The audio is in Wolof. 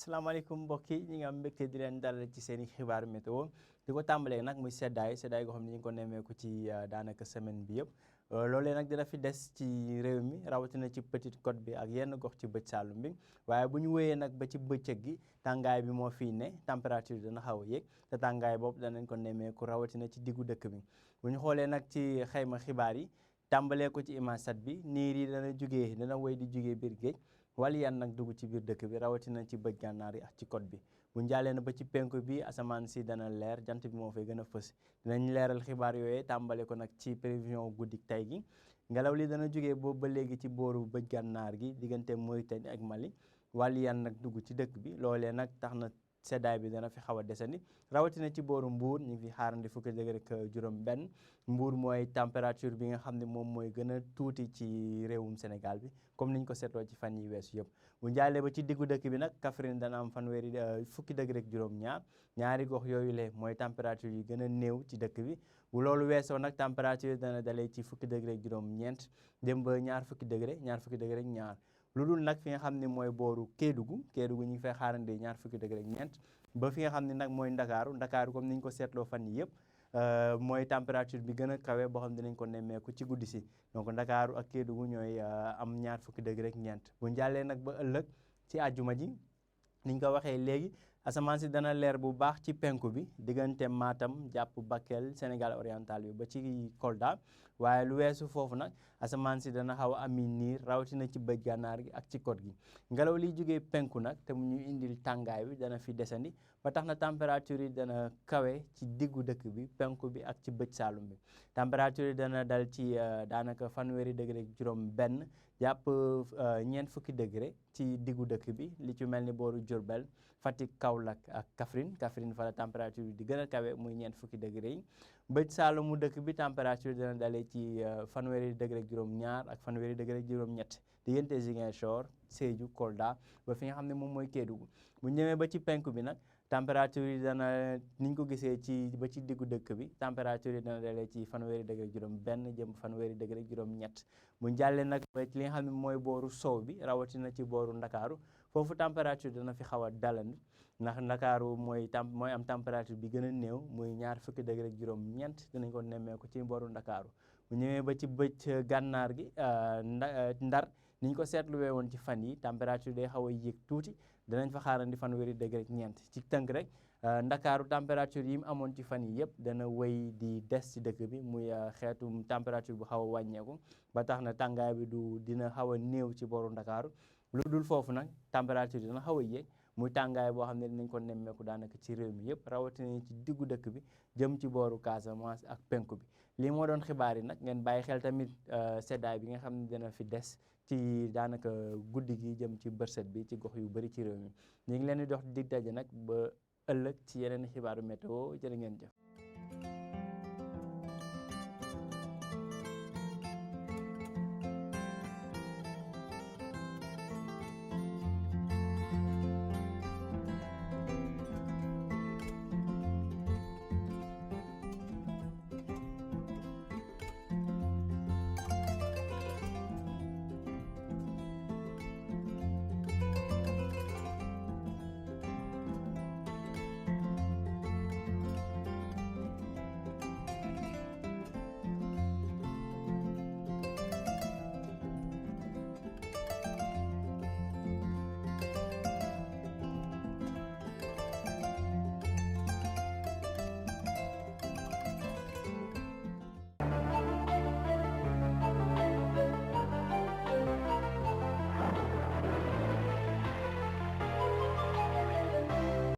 asalaamaaleykum mbokk yi ñi nga am mbégte di leen dalal ci seen i xibaaru météo di ko tàmbalee nag muy seddaay goo xam ne ñu ngi ko nemmeeku ci daanaka semaine bi yëpp loolee nag dina fi des ci réew mi rawatina ci Petite Côte bi ak yenn gox ci bëj Saalum bi waaye bu ñu wéyee nag ba ci bëccëg gi tàngaay bi moo fii ne température dana xaw a yéeg te tàngaay boobu danañ ko nemmeeku rawatina ci diggu dëkk bi bu ñu xoolee nag ci xayma xibaar yi tàmbalee ko ci imaasat bi niir yi dana wéy di jugee biir géej wala yan nag dugg ci biir dëkk bi rawatina ci bëj gànnaar yi ak ci côte bi bu njaalee na ba ci penku bi asamaan si dana leer jant bi moo fay gën a fës dinañ leeral xibaar yooyu tàmbale ko nag ci prévision guddik tey gi ngelaw li dana jógee boobu ba léegi ci booru bëj gànnaar gi diggante Mauritanie ak Mali wala yan nag dugg ci dëkk bi loolee nag tax na seddaay bi dana fi xaw a desandi rawatina ci booru Mbuur ñu ngi fi xaarandi fukki degré ak juróom benn Mbuur mooy température bi nga xam ne moom mooy gën a tuuti ci réewum Sénégal bi comme niñ ko seetloo ci fan yi weesu yëpp bu njaalee ba ci diggu dëkk bi nag Kaffrine dana am fukki degré ak juróom ñaari gox yooyu le mooy température yi gën a néew ci dëkk bi bu loolu weesoo nag température dana dalee ci fukki degré ak juróom ñeent dem ba ñaar fukki degré ak ñaar lu dul nag fi nga xam ne mooy booru Kédougou ñu ngi fay xaarandi ñaar fukki degré ak ñeent ba fi nga xam ne nag mooy Ndakaaru comme niñ ko seetloo fan yi yëpp mooy température bi gën a kawe boo xam ne dinañ ko nemmeeku ci guddi si donc Ndakaaru ak Kédougou ñooy am ñaar fukki degré ak ñeent bu njàllee nag ba ëllëg ci àjjuma ji niñ ko waxee léegi asamaan si dana leer bu baax ci penku bi diggante Matam jàpp Bakel Sénégal oriental bi ba ci Kolda waaye lu weesu foofu nag asamaan si dana xaw a ami niir rawatina ci bëj gànnaar gi ak ci côte gi ngelaw liy jógee penku nag te mu ñu indil tàngaay bi dana fi desandi ba tax na température yi dana kawe ci diggu dëkk bi penku bi ak ci bëj Saalum bi température yi dana dal ci daanaka fanweeri degré ak juróom benn jàpp ñeent fukki degré ci diggu dëkk bi li ci mel ni booru Diourbel Fatick Kaolack ak Kaffrine fa la température bi di gën a kawe muy ñeent fukki degré yi bëj Saalum mu dëkk bi température dana dalee ci fanweeri degré ak juróom ñaar ak fanweeri degré ak juróom ñett diggante Ziguinchor Sédhiou Kolda ba fi nga xam ne moom mooy Kédougou bu ñëwee ba ci penku bi nag température yi dana niñ ko gisee ba ci diggu dëkk bi température yi dana dalee ci fanweeri degré juróom benn jëm fanweeri degré juróom ñett bu jàllee nag ba li nga xam ne mooy booru sow bi rawatina ci booru Ndakaaru foofu température dana fi xaw a dalandi ndax Ndakaaru mooy am température bi gën a néew muy ñaar fukki degré juróom ñeent dinañ ko nemmeeku ci booru Ndakaaru bu ñëwee ba ci bëj gànnaar gi Ndar niñ ko seetluwee woon ci fan yi température day xaw a yéeg tuuti danañ fa xaarandi fanweeri degré ak ñeent ci tënk rek Ndakaaru température yi mu amoon ci fan yi yëpp dana wéy di des ci dëkk bi muy xeetu température bu xaw a wàññeeku ba tax na tàngaay bi dina xaw a néew ci booru Ndakaaru lu dul foofu nag température dana xaw a yéeg muy tàngaay boo xam ne dinañ ko nemmeeku daanaka ci réew mi yëpp rawatina ci diggu dëkk bi jëm ci booru Casamance ak penku bi lii moo doon xibaar yi nag ngeen bàyyi xel tamit seddaay bi nga xam ne dina fi des ci daanaka guddi gi jëm ci bërset bi ci gox yu bëri ci réew mi ñu ngi leen di dox dig daje nag ba ëllëg ci yeneen xibaaru météo jërë ngeen jëf